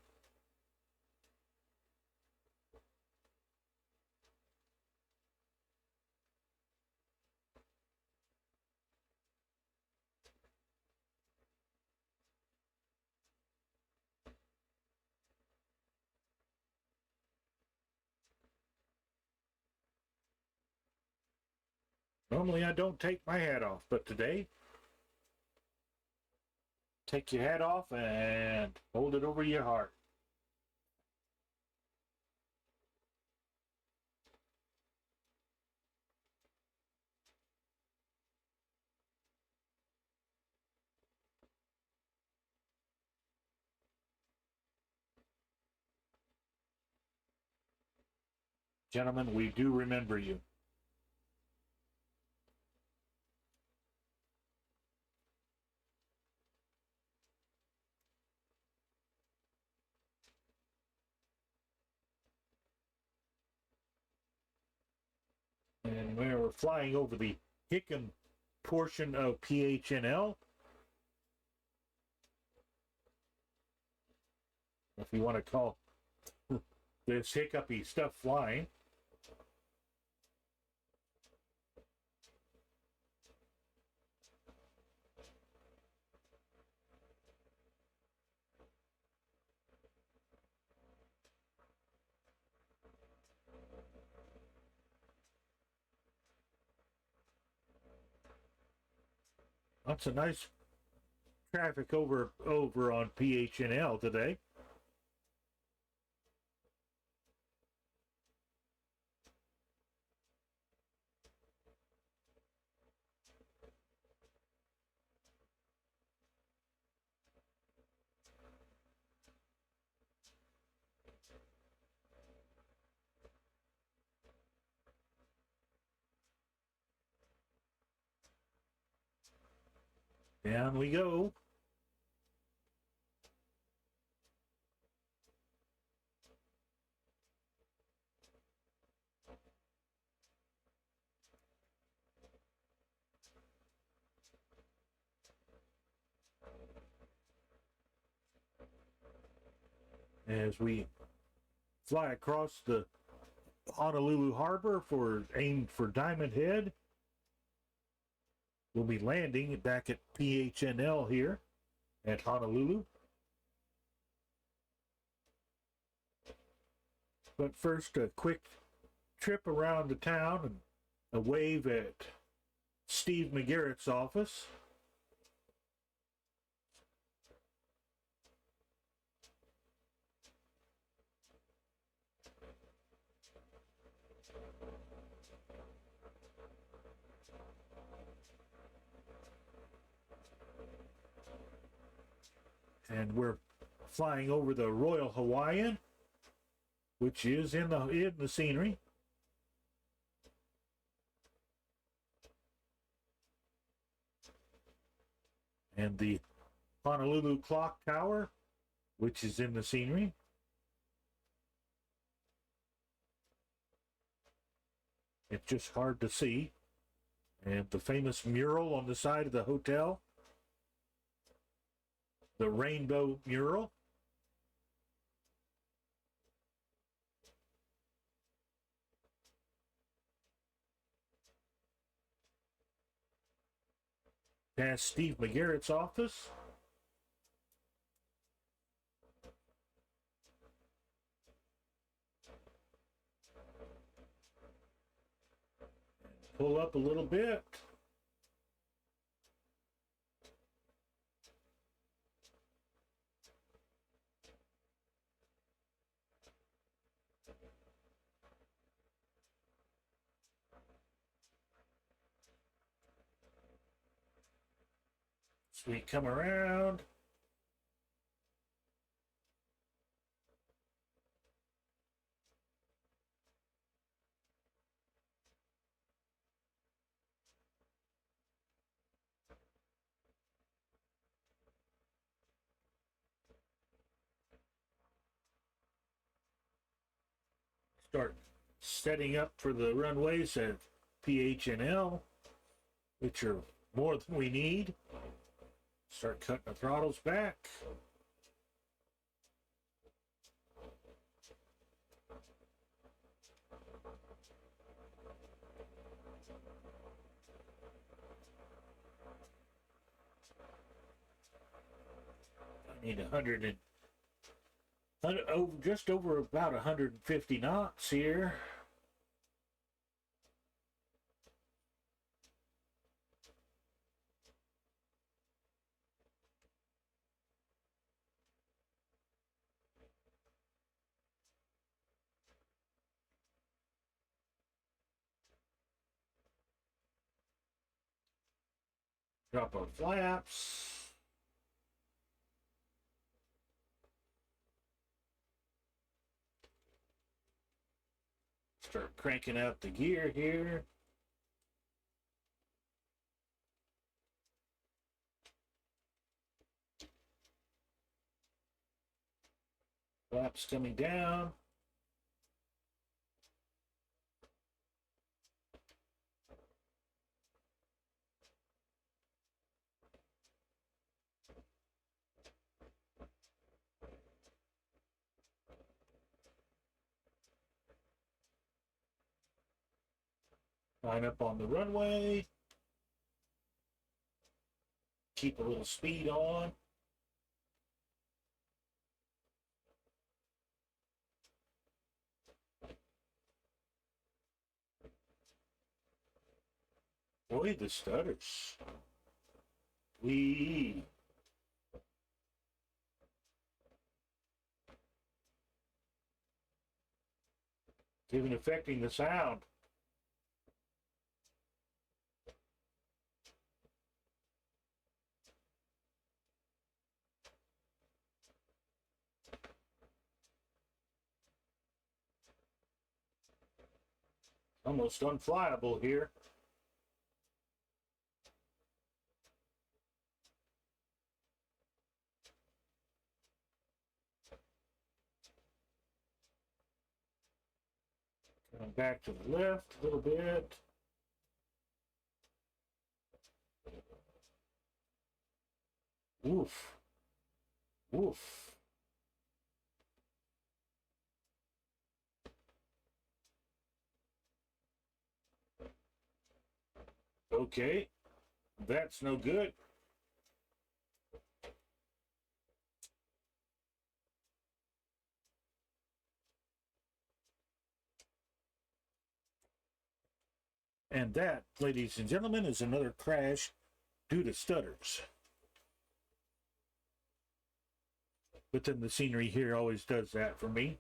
Normally I don't take my hat off, but today, take your hat off and hold it over your heart. Gentlemen, we do remember you. And we're flying over the Hickam portion of PHNL. If you want to call this hiccupy stuff flying. Lots of nice traffic over on PHNL today. Down we go. As we fly across the Honolulu Harbor aimed for Diamond Head. We'll be landing back at PHNL here at Honolulu. But first, a quick trip around the town and a wave at Steve McGarrett's office. And we're flying over the Royal Hawaiian, which is in the scenery. And the Honolulu Clock Tower, which is in the scenery. It's just hard to see. And the famous mural on the side of the hotel, the rainbow mural. Past Steve McGarrett's office. Pull up a little bit. So we come around. Start setting up for the runways at PHNL, which are more than we need. Start cutting the throttles back. I need 100 over, just over about 150 knots here. Drop our flaps. Start cranking out the gear here. Flaps coming down. Line up on the runway. Keep a little speed on. Boy, the stutters. Wee. It's even affecting the sound. Almost unflyable here. Going back to the left a little bit. Oof. Oof. Okay, that's no good. And that, ladies and gentlemen, is another crash due to stutters. But then the scenery here always does that for me.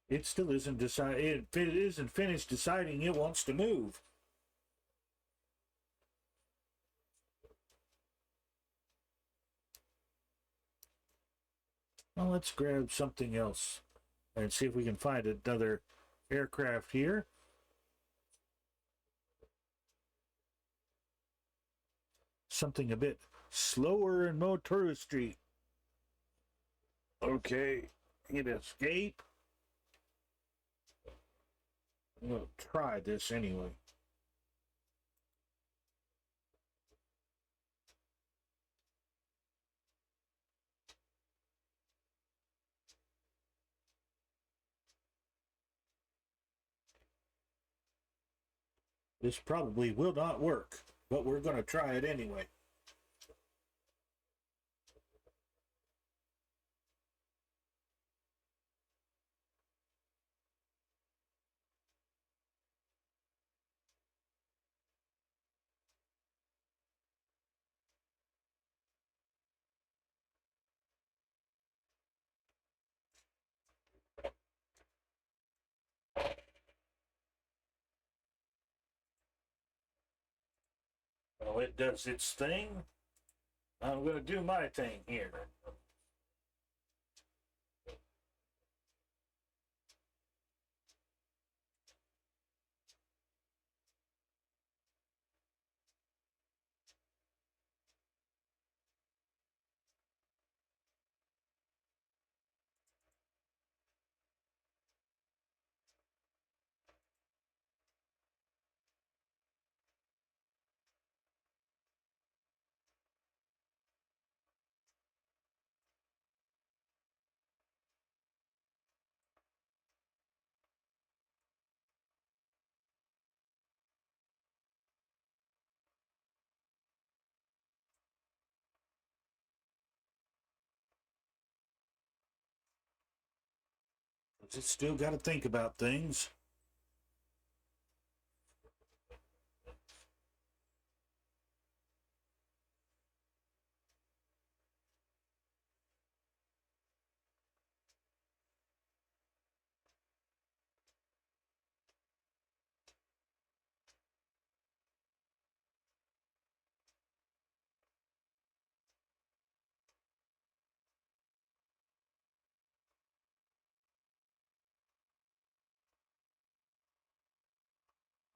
It still isn't decided. It isn't finished deciding it wants to move. Well, let's grab something else and see if we can find another aircraft here. Something a bit slower and more touristy. Okay, hit escape. We'll try this anyway. This probably will not work, but we're going to try it anyway. Well, it does its thing. I'm going to do my thing here. Just still got to think about things.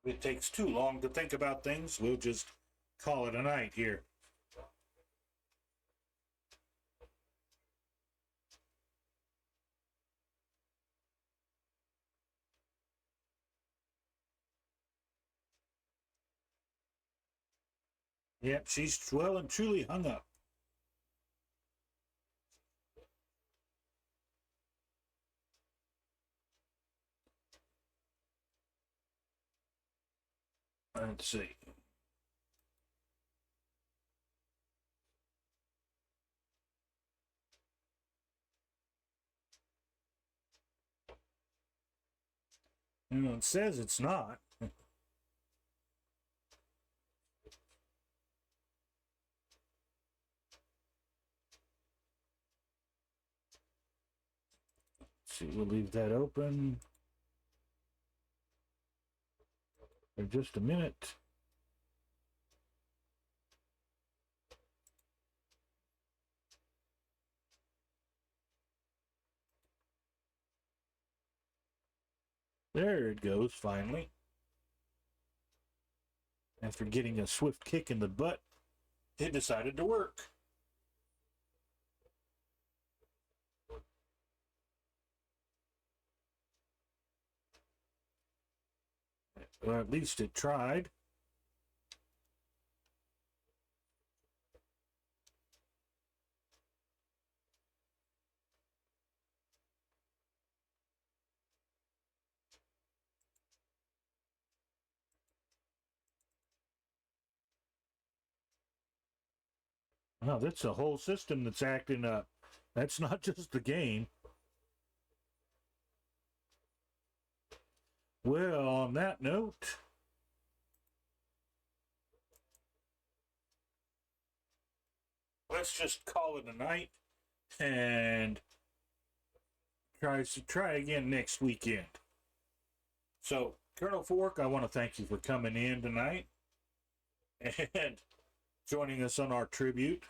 If it takes too long to think about things, we'll just call it a night here. Yep, she's well and truly hung up. Let's see. It says it's not. See, we'll leave that open for just a minute. There it goes, finally. After getting a swift kick in the butt, it decided to work. Well, at least it tried. Wow, that's a whole system that's acting up. That's not just the game. Well, on that note, let's just call it a night and try again next weekend. So, Colonel Fork, I want to thank you for coming in tonight and joining us on our tribute.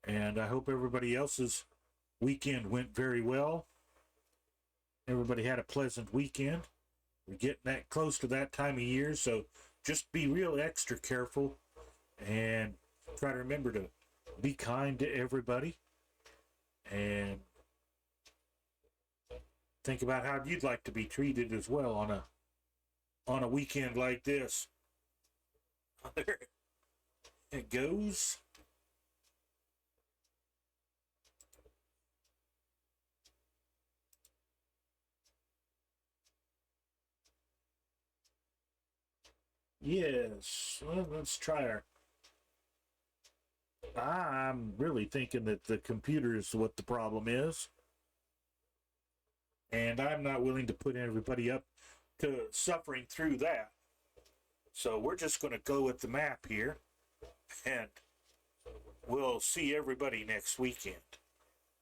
And I hope everybody else's weekend went very well. Everybody had a pleasant weekend. We're getting that close to that time of year, so just be real extra careful and try to remember to be kind to everybody and think about how you'd like to be treated as well on a weekend like this. There it goes. Yes, well, let's try our. I'm really thinking that the computer is what the problem is. And I'm not willing to put everybody up to suffering through that. So we're just going to go with the map here. And we'll see everybody next weekend.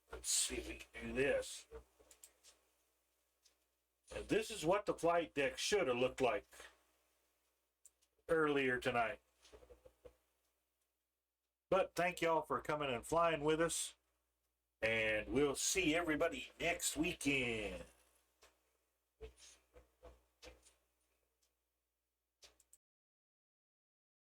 Let's see if we can do this. And this is what the flight deck should have looked like earlier tonight. But thank y'all for coming and flying with us. And we'll see everybody next weekend.